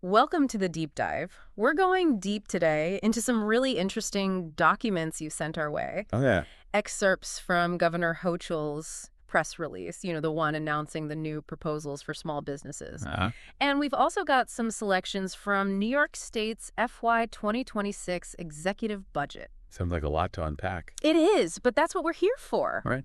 Welcome to the deep dive. We're going deep today into some really interesting documents you sent our way. Oh, yeah. Excerpts from Governor Hochul's press release, the one announcing the new proposals for small businesses. Uh-huh. And we've also got some selections from New York State's FY 2026 executive budget. Sounds like a lot to unpack. It is, but that's what we're here for. All right.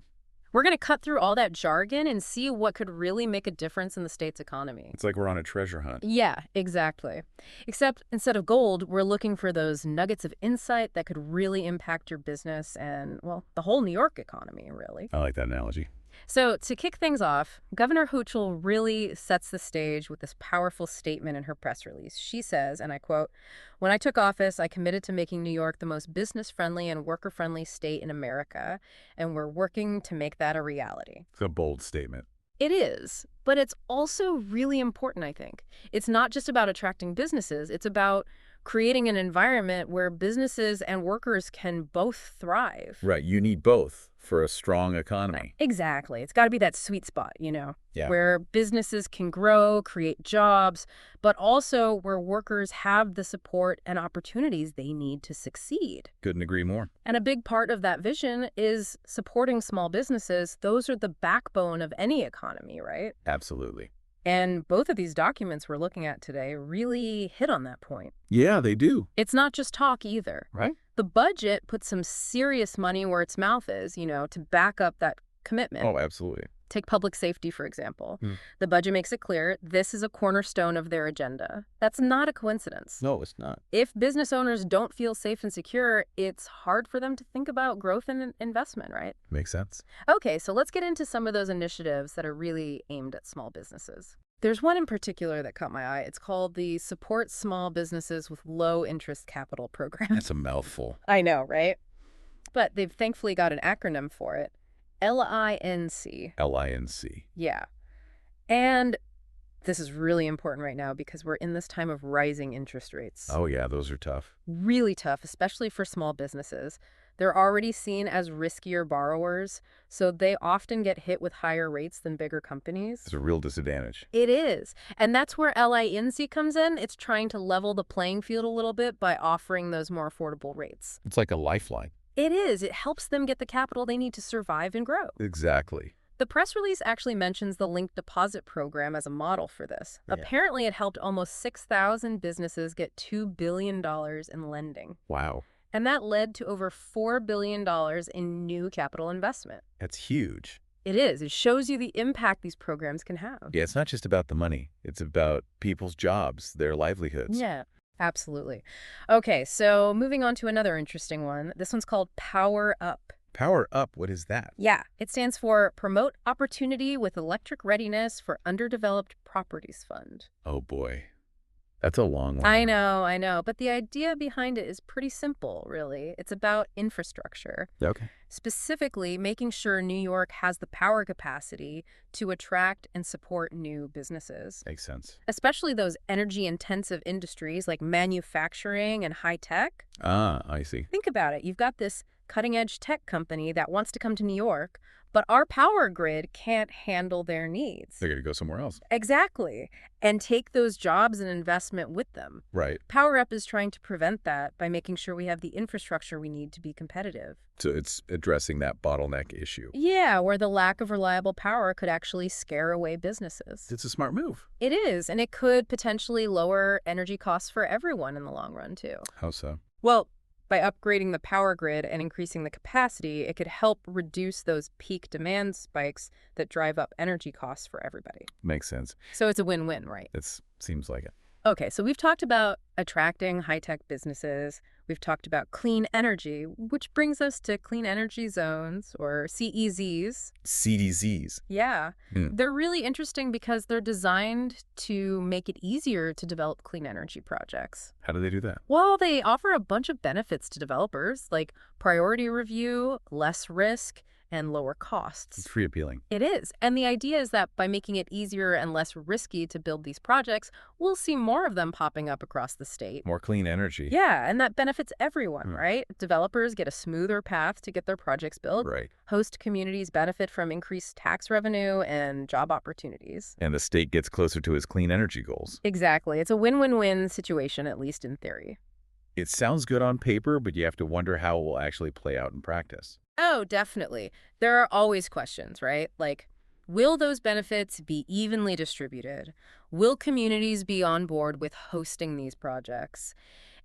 We're going to cut through all that jargon and see what could really make a difference in the state's economy. It's like we're on a treasure hunt. Yeah, exactly. Except instead of gold, we're looking for those nuggets of insight that could really impact your business and, well, the whole New York economy, really. I like that analogy. So to kick things off, Governor Hochul really sets the stage with this powerful statement in her press release. She says, and I quote, "When I took office, I committed to making New York the most business-friendly and worker-friendly state in America, and we're working to make that a reality." It's a bold statement. It is, but it's also really important, I think. It's not just about attracting businesses. It's about creating an environment where businesses and workers can both thrive. Right. You need both for a strong economy. Exactly. It's got to be that sweet spot, Yeah. where businesses can grow, create jobs, but also where workers have the support and opportunities they need to succeed. Couldn't agree more. And a big part of that vision is supporting small businesses. Those are the backbone of any economy, right? Absolutely. And both of these documents we're looking at today really hit on that point. Yeah, they do. It's not just talk either. Right? The budget puts some serious money where its mouth is, to back up that commitment. Oh, absolutely. Take public safety, for example. Hmm. The budget makes it clear this is a cornerstone of their agenda. That's not a coincidence. No, it's not. If business owners don't feel safe and secure, it's hard for them to think about growth and investment, right? Makes sense. Okay, so let's get into some of those initiatives that are really aimed at small businesses. There's one in particular that caught my eye. It's called the Support Small Businesses with Low Interest Capital Program. That's a mouthful. I know, right? But they've thankfully got an acronym for it. LINC. LINC. Yeah. And this is really important right now because we're in this time of rising interest rates. Oh, yeah, those are tough. Really tough, especially for small businesses. They're already seen as riskier borrowers, so they often get hit with higher rates than bigger companies. It's a real disadvantage. It is. And that's where LINC comes in. It's trying to level the playing field a little bit by offering those more affordable rates. It's like a lifeline. It is. It helps them get the capital they need to survive and grow. Exactly. The press release actually mentions the linked deposit program as a model for this. Yeah. Apparently, it helped almost 6,000 businesses get $2 billion in lending. Wow. And that led to over $4 billion in new capital investment. That's huge. It is. It shows you the impact these programs can have. Yeah, it's not just about the money. It's about people's jobs, their livelihoods. Yeah, absolutely. Okay, so moving on to another interesting one. This one's called Power Up. Power Up, what is that? Yeah, it stands for Promote Opportunity with Electric Readiness for Underdeveloped Properties Fund. Oh, boy. That's a long one. I know. But the idea behind it is pretty simple, really. It's about infrastructure. Okay. Specifically, making sure New York has the power capacity to attract and support new businesses. Makes sense. Especially those energy-intensive industries like manufacturing and high tech. Ah, I see. Think about it. You've got this cutting-edge tech company that wants to come to New York, but our power grid can't handle their needs. They're going to go somewhere else. Exactly. And take those jobs and investment with them. Right. Power Up is trying to prevent that by making sure we have the infrastructure we need to be competitive. So it's addressing that bottleneck issue. Yeah, where the lack of reliable power could actually scare away businesses. It's a smart move. It is, and it could potentially lower energy costs for everyone in the long run, too. How so? Well, by upgrading the power grid and increasing the capacity, it could help reduce those peak demand spikes that drive up energy costs for everybody. Makes sense. So it's a win-win, right? It seems like it. Okay, so we've talked about attracting high-tech businesses. We've talked about clean energy, which brings us to clean energy zones, or CEZs. CDZs. Yeah. Hmm. They're really interesting because they're designed to make it easier to develop clean energy projects. How do they do that? Well, they offer a bunch of benefits to developers, like priority review, less risk, and lower costs. It's pretty appealing. It is. And the idea is that by making it easier and less risky to build these projects, we'll see more of them popping up across the state. More clean energy. Yeah, and that benefits everyone, Hmm. right? Developers get a smoother path to get their projects built. Right. Host communities benefit from increased tax revenue and job opportunities. And the state gets closer to its clean energy goals. Exactly. It's a win-win-win situation, at least in theory. It sounds good on paper, but you have to wonder how it will actually play out in practice. Oh, definitely. There are always questions, right? Like, will those benefits be evenly distributed? Will communities be on board with hosting these projects?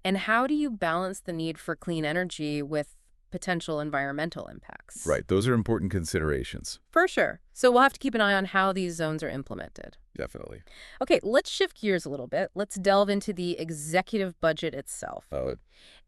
And how do you balance the need for clean energy with potential environmental impacts? Right. Those are important considerations. For sure. So we'll have to keep an eye on how these zones are implemented. Definitely. Okay, let's shift gears a little bit. Let's delve into the executive budget itself. Oh,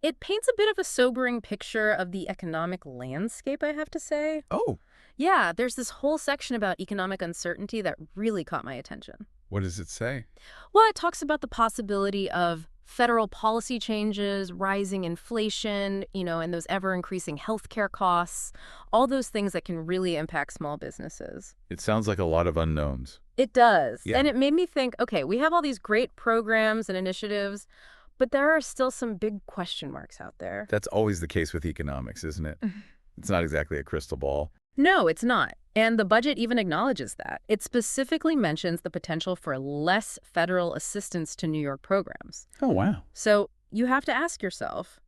It paints a bit of a sobering picture of the economic landscape, I have to say. oh, Yeah, there's this whole section about economic uncertainty that really caught my attention. what does it say? Well, it talks about the possibility of federal policy changes, rising inflation, and those ever-increasing healthcare costs, all those things that can really impact small businesses. It sounds like a lot of unknowns. It does. Yeah. And it made me think, okay, we have all these great programs and initiatives, but there are still some big question marks out there. That's always the case with economics, isn't it? It's not exactly a crystal ball. No, it's not. And the budget even acknowledges that. It specifically mentions the potential for less federal assistance to New York programs. Oh, wow. So you have to ask yourself,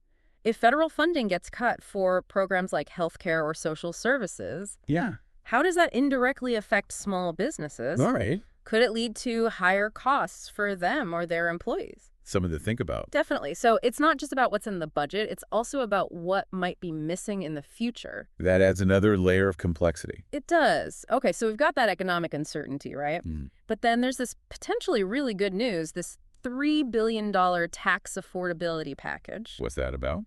if federal funding gets cut for programs like healthcare or social services, Yeah. how does that indirectly affect small businesses? All right. Could it lead to higher costs for them or their employees? Something to think about. Definitely. So it's not just about what's in the budget. It's also about what might be missing in the future. That adds another layer of complexity. It does. Okay, so we've got that economic uncertainty, right? Mm. But then there's this potentially really good news, this $3 billion tax affordability package. What's that about?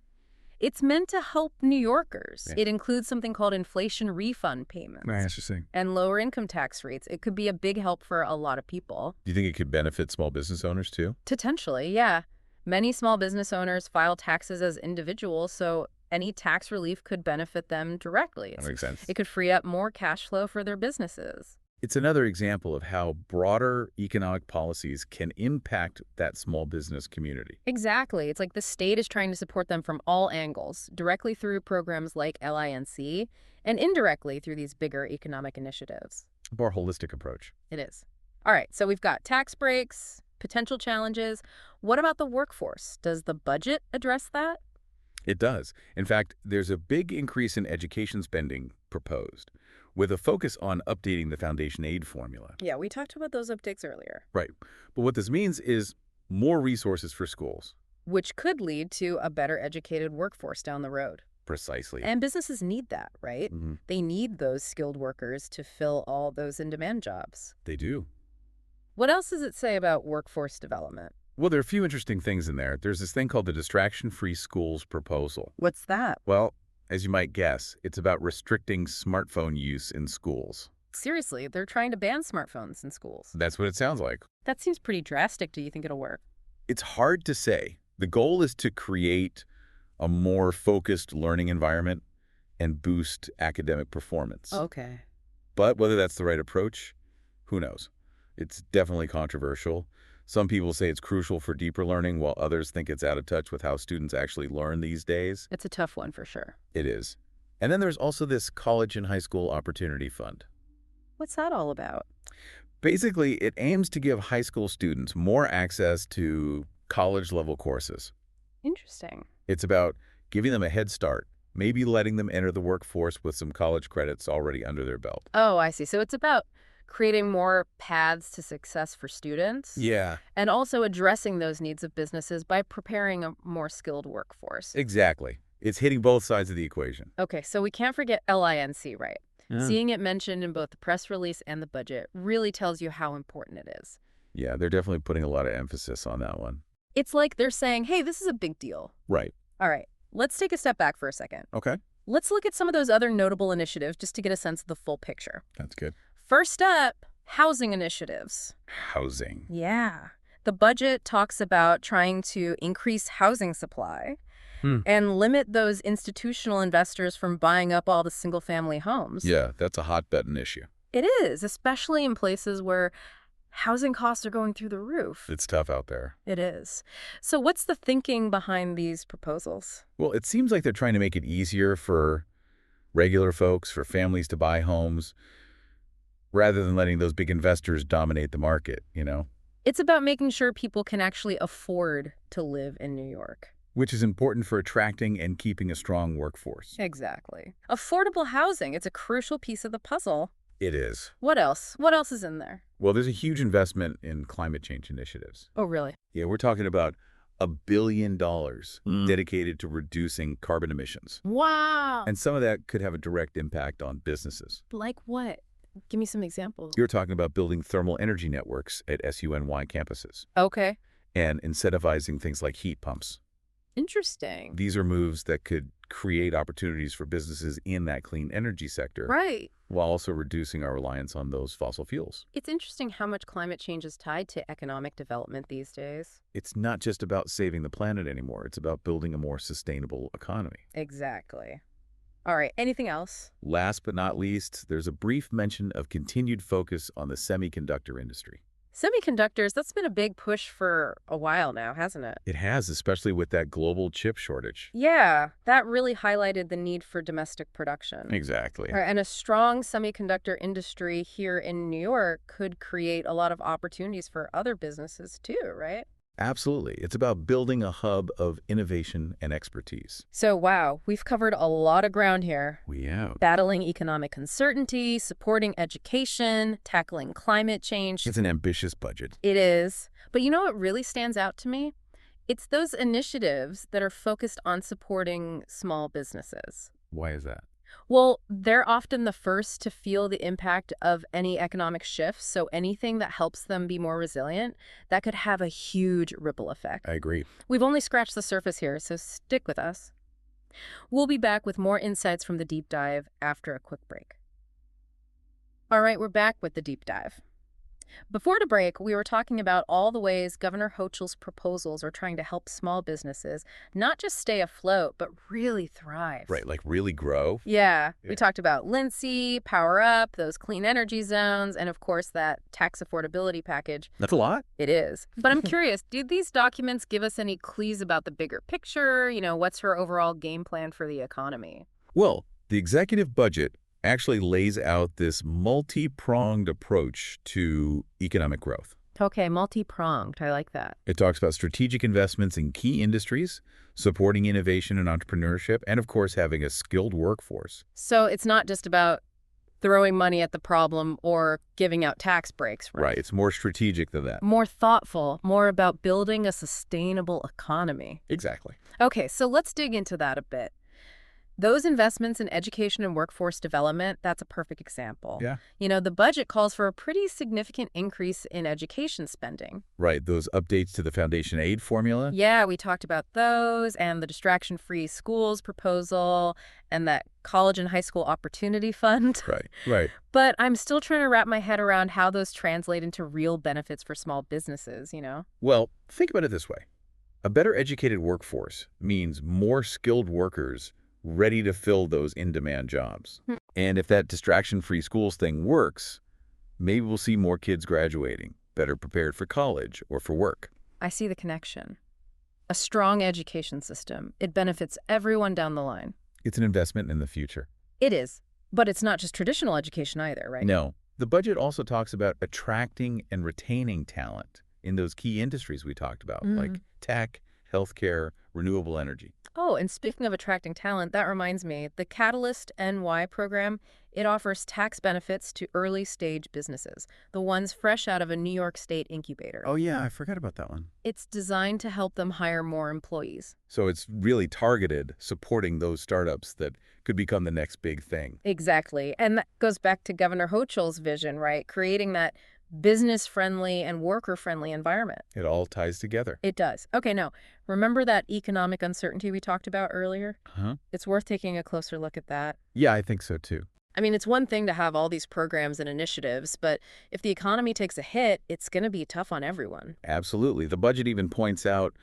It's meant to help New Yorkers. Yeah. It includes something called inflation refund payments Interesting. and lower income tax rates. It could be a big help for a lot of people. Do you think it could benefit small business owners too? Potentially, yeah. Many small business owners file taxes as individuals, so any tax relief could benefit them directly. That makes sense. It could free up more cash flow for their businesses. It's another example of how broader economic policies can impact that small business community. Exactly. It's like the state is trying to support them from all angles, directly through programs like LINC and indirectly through these bigger economic initiatives. A more holistic approach. It is. All right, so we've got tax breaks, potential challenges. What about the workforce? Does the budget address that? It does. In fact, there's a big increase in education spending proposed, with a focus on updating the foundation aid formula. Yeah, we talked about those updates earlier. Right. But what this means is more resources for schools. Which could lead to a better educated workforce down the road. Precisely. And businesses need that, right? Mhm. They need those skilled workers to fill all those in-demand jobs. They do. What else does it say about workforce development? Well, there are a few interesting things in there. There's this thing called the Distraction-Free Schools Proposal. What's that? Well, as you might guess, it's about restricting smartphone use in schools. Seriously, they're trying to ban smartphones in schools. That's what it sounds like. That seems pretty drastic. Do you think it'll work? It's hard to say. The goal is to create a more focused learning environment and boost academic performance. Okay. But whether that's the right approach, who knows? It's definitely controversial. Some people say it's crucial for deeper learning, while others think it's out of touch with how students actually learn these days. It's a tough one for sure. It is. And then there's also this College and High School Opportunity Fund. What's that all about? Basically, it aims to give high school students more access to college-level courses. Interesting. It's about giving them a head start, maybe letting them enter the workforce with some college credits already under their belt. Oh, I see. So it's about creating more paths to success for students. Yeah. And also addressing those needs of businesses by preparing a more skilled workforce. Exactly. It's hitting both sides of the equation. Okay, so we can't forget LINC, right? Yeah. Seeing it mentioned in both the press release and the budget really tells you how important it is. Yeah, they're definitely putting a lot of emphasis on that one. It's like they're saying, hey, this is a big deal. Right. All right, let's take a step back for a second. Okay. Let's look at some of those other notable initiatives just to get a sense of the full picture. That's good. First up, housing initiatives. Housing. Yeah. The budget talks about trying to increase housing supply. Hmm. and limit those institutional investors from buying up all the single-family homes. Yeah, that's a hot-button issue. It is, especially in places where housing costs are going through the roof. It's tough out there. It is. So what's the thinking behind these proposals? Well, it seems like they're trying to make it easier for regular folks, for families to buy homes, rather than letting those big investors dominate the market, It's about making sure people can actually afford to live in New York. which is important for attracting and keeping a strong workforce. Exactly. Affordable housing, it's a crucial piece of the puzzle. It is. What else? What else is in there? Well, there's a huge investment in climate change initiatives. Oh, really? Yeah, we're talking about $1 billion Mm. dedicated to reducing carbon emissions. Wow. And some of that could have a direct impact on businesses. Like what? Give me some examples. You're talking about building thermal energy networks at SUNY campuses Okay. and incentivizing things like heat pumps. Interesting. These are moves that could create opportunities for businesses in that clean energy sector Right. while also reducing our reliance on those fossil fuels. It's interesting how much climate change is tied to economic development these days. It's not just about saving the planet anymore. It's about building a more sustainable economy. Exactly. All right. Anything else? Last but not least, there's a brief mention of continued focus on the semiconductor industry. Semiconductors, that's been a big push for a while now, hasn't it? It has, especially with that global chip shortage. Yeah, that really highlighted the need for domestic production. Exactly. Right, and a strong semiconductor industry here in New York could create a lot of opportunities for other businesses too, right? Absolutely. It's about building a hub of innovation and expertise. So, wow, we've covered a lot of ground here. We have. Battling economic uncertainty, supporting education, tackling climate change. It's an ambitious budget. It is. But you know what really stands out to me? It's those initiatives that are focused on supporting small businesses. Why is that? Well, they're often the first to feel the impact of any economic shifts, so anything that helps them be more resilient, that could have a huge ripple effect. I agree. We've only scratched the surface here, so stick with us. We'll be back with more insights from the deep dive after a quick break. All right, we're back with the deep dive. Before the break, we were talking about all the ways Governor Hochul's proposals are trying to help small businesses not just stay afloat, but really thrive. Right, like really grow. Yeah, Yeah. we talked about Lindsay, Power Up, those clean energy zones, and of course that tax affordability package. That's a lot. It is. But I'm curious, did these documents give us any clues about the bigger picture? What's her overall game plan for the economy? Well, the executive budget actually lays out this multi-pronged approach to economic growth. Okay, multi-pronged. I like that. It talks about strategic investments in key industries, supporting innovation and entrepreneurship, and of course having a skilled workforce. So it's not just about throwing money at the problem or giving out tax breaks, right? Right, it's more strategic than that. More thoughtful, more about building a sustainable economy. Exactly. Okay, so let's dig into that a bit. Those investments in education and workforce development, that's a perfect example. Yeah. The budget calls for a pretty significant increase in education spending. Right, those updates to the foundation aid formula. Yeah, we talked about those and the distraction-free schools proposal and that college and high school opportunity fund. Right. But I'm still trying to wrap my head around how those translate into real benefits for small businesses. Well, think about it this way. A better educated workforce means more skilled workers ready to fill those in-demand jobs. Hmm. And if that distraction-free schools thing works, maybe we'll see more kids graduating, better prepared for college or for work. I see the connection. A strong education system. It benefits everyone down the line. It's an investment in the future. It is. But it's not just traditional education either, right? No. The budget also talks about attracting and retaining talent in those key industries we talked about, like tech, healthcare, renewable energy. Oh, and speaking of attracting talent, that reminds me, the Catalyst NY program, it offers tax benefits to early-stage businesses, the ones fresh out of a New York State incubator. Oh, yeah, I forgot about that one. It's designed to help them hire more employees. So it's really targeted, supporting those startups that could become the next big thing. Exactly. And that goes back to Governor Hochul's vision, right? Creating that business-friendly and worker-friendly environment. It all ties together. It does. Okay, now, remember that economic uncertainty we talked about earlier? Huh? It's worth taking a closer look at that. Yeah, I think so too. I mean, it's one thing to have all these programs and initiatives, but if the economy takes a hit, it's going to be tough on everyone. Absolutely. The budget even points out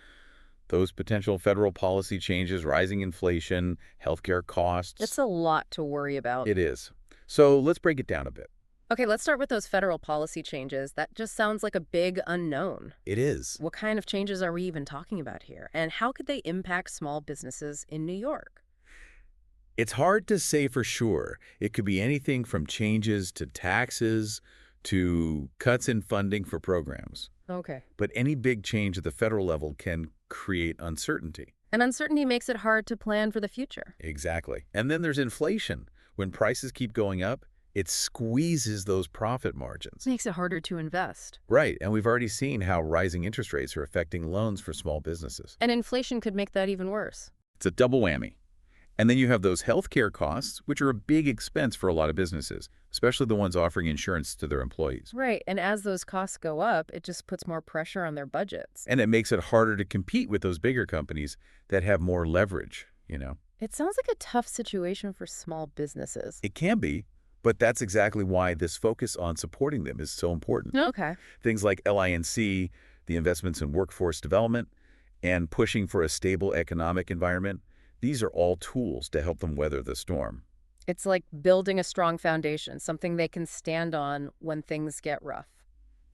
Those potential federal policy changes, rising inflation, healthcare It's costs. a lot to worry about. It is. So let's break it down a bit. Okay, let's start with those federal policy changes. That just sounds like a big unknown. It is. What kind of changes are we even talking about here? And how could they impact small businesses in New York? It's hard to say for sure. It could be anything from changes to taxes to cuts in funding for programs. Okay. But any big change at the federal level can create uncertainty. And uncertainty makes it hard to plan for the future. Exactly. And then there's inflation. When prices keep going up, it squeezes those profit margins. Makes it harder to invest. Right, and we've already seen how rising interest rates are affecting loans for small businesses. And inflation could make that even worse. It's a double whammy. And then you have those healthcare costs, which are a big expense for a lot of businesses, especially the ones offering insurance to their employees. Right, and as those costs go up, it just puts more pressure on their budgets. And it makes it harder to compete with those bigger companies that have more leverage. It sounds like a tough situation for small businesses. It can be, but that's exactly why this focus on supporting them is so important. Okay. Things like LINC, the investments in workforce development, and pushing for a stable economic environment, these are all tools to help them weather the storm. It's like building a strong foundation, something they can stand on when things get rough.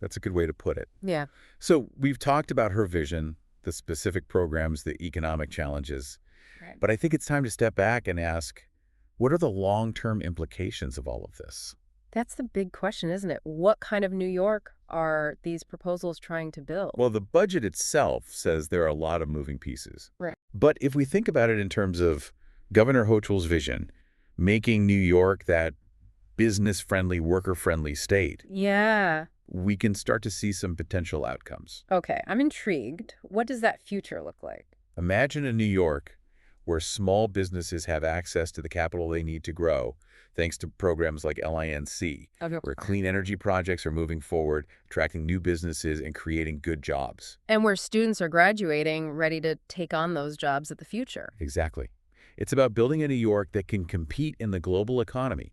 That's a good way to put it. Yeah. So we've talked about her vision, the specific programs, the economic challenges, Right. but I think it's time to step back and ask, what are the long-term implications of all of this? That's the big question, isn't it? What kind of New York are these proposals trying to build? Well, the budget itself says there are a lot of moving pieces. Right. But if we think about it in terms of Governor Hochul's vision, making New York that business-friendly, worker-friendly state, Yeah. we can start to see some potential outcomes. Okay, I'm intrigued. What does that future look like? Imagine a New York where small businesses have access to the capital they need to grow, thanks to programs like LINC, Okay. where clean energy projects are moving forward, attracting new businesses and creating good jobs. And where students are graduating, ready to take on those jobs of the future. Exactly. It's about building a New York that can compete in the global economy,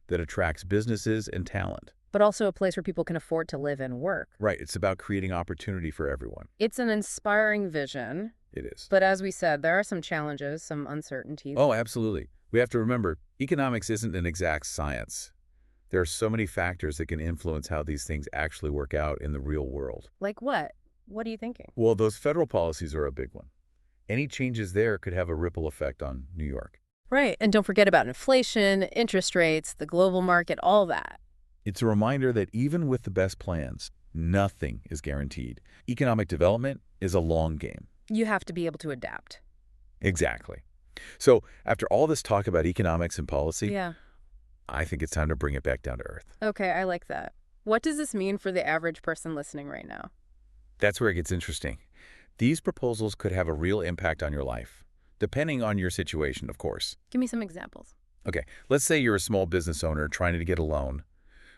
that attracts businesses and talent. But also a place where people can afford to live and work. Right, it's about creating opportunity for everyone. It's an inspiring vision, It is. but as we said, there are some challenges, some uncertainties. Oh, absolutely. We have to remember, economics isn't an exact science. There are so many factors that can influence how these things actually work out in the real world. Like what? What are you thinking? Well, those federal policies are a big one. Any changes there could have a ripple effect on New York. Right, and don't forget about inflation, interest rates, the global market, all that. It's a reminder that even with the best plans, nothing is guaranteed. Economic development is a long game. You have to be able to adapt. Exactly. So after all this talk about economics and policy, Yeah. I think it's time to bring it back down to earth. Okay, I like that. What does this mean for the average person listening right now? That's where it gets interesting. These proposals could have a real impact on your life, depending on your situation, of course. Give me some examples. Okay, let's say you're a small business owner trying to get a loan,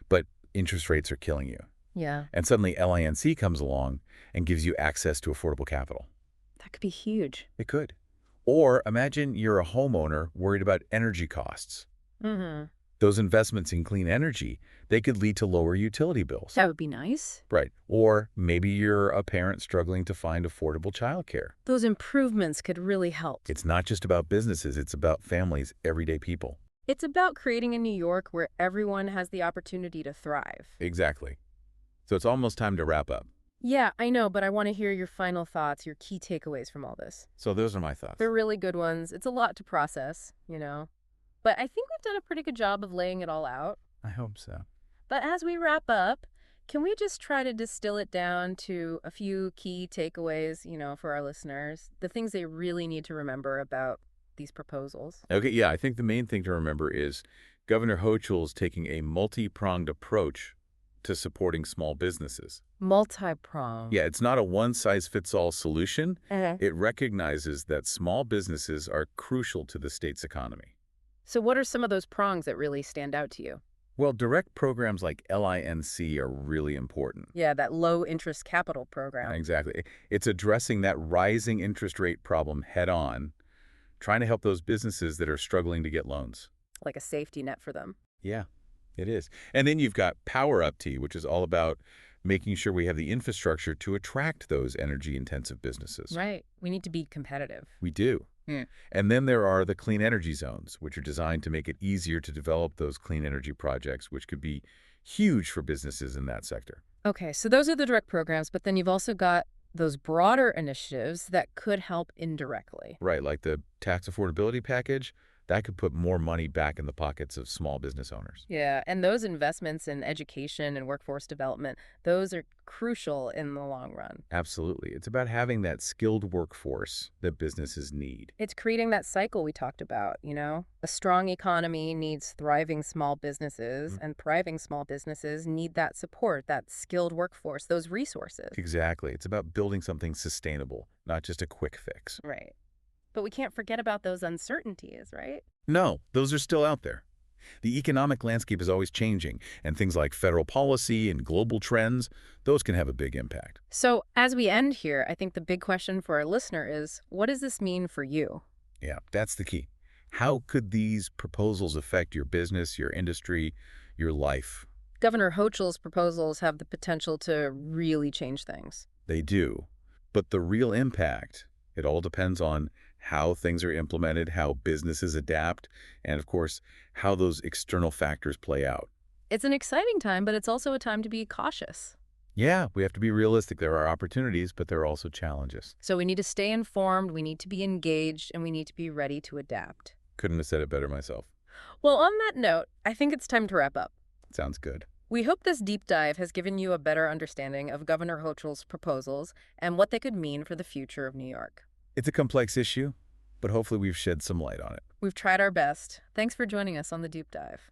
but interest rates are killing you. Yeah. And suddenly LINC comes along and gives you access to affordable capital. That could be huge. It could. Or imagine you're a homeowner worried about energy costs. Mm-hmm. Those investments in clean energy, they could lead to lower utility bills. That would be nice. Right. Or maybe you're a parent struggling to find affordable childcare. Those improvements could really help. It's not just about businesses, it's about families, everyday people. It's about creating a New York where everyone has the opportunity to thrive. Exactly. So it's almost time to wrap up. Yeah, I know, but I want to hear your final thoughts, your key takeaways from all this. So those are my thoughts. They're really good ones. It's a lot to process. But I think we've done a pretty good job of laying it all out. I hope so. But as we wrap up, can we just try to distill it down to a few key takeaways, for our listeners? The things they really need to remember about these proposals. Okay, yeah, I think the main thing to remember is Governor Hochul is taking a multi-pronged approach to supporting small businesses. Multi-pronged. Yeah, it's not a one-size-fits-all solution. Uh-huh. It recognizes that small businesses are crucial to the state's economy. So what are some of those prongs that really stand out to you? Well, direct programs like LINC are really important. Yeah, that low-interest capital program. Exactly. It's addressing that rising interest rate problem head-on, trying to help those businesses that are struggling to get loans. Like a safety net for them. Yeah, it is. And then you've got Power Up Tea, which is all about making sure we have the infrastructure to attract those energy-intensive businesses. Right. We need to be competitive. We do. And then there are the clean energy zones, which are designed to make it easier to develop those clean energy projects, which could be huge for businesses in that sector. Okay, so those are the direct programs, but then you've also got those broader initiatives that could help indirectly. Right, like the tax affordability package, that could put more money back in the pockets of small business owners. Yeah, and those investments in education and workforce development, those are crucial in the long run. Absolutely. It's about having that skilled workforce that businesses need. It's creating that cycle we talked about, A strong economy needs thriving small businesses, Mhm. and thriving small businesses need that support, that skilled workforce, those resources. Exactly. It's about building something sustainable, not just a quick fix. Right. But we can't forget about those uncertainties, right? No, those are still out there. The economic landscape is always changing, and things like federal policy and global trends, those can have a big impact. So, as we end here, I think the big question for our listener is, what does this mean for you? Yeah, that's the key. How could these proposals affect your business, your industry, your life? Governor Hochul's proposals have the potential to really change things. They do. But the real impact, it all depends on how things are implemented, how businesses adapt, and of course, how those external factors play out. It's an exciting time, but it's also a time to be cautious. Yeah, we have to be realistic. There are opportunities, but there are also challenges. So we need to stay informed, we need to be engaged, and we need to be ready to adapt. Couldn't have said it better myself. Well, on that note, I think it's time to wrap up. Sounds good. We hope this deep dive has given you a better understanding of Governor Hochul's proposals and what they could mean for the future of New York. It's a complex issue, but hopefully we've shed some light on it. We've tried our best. Thanks for joining us on the deep dive.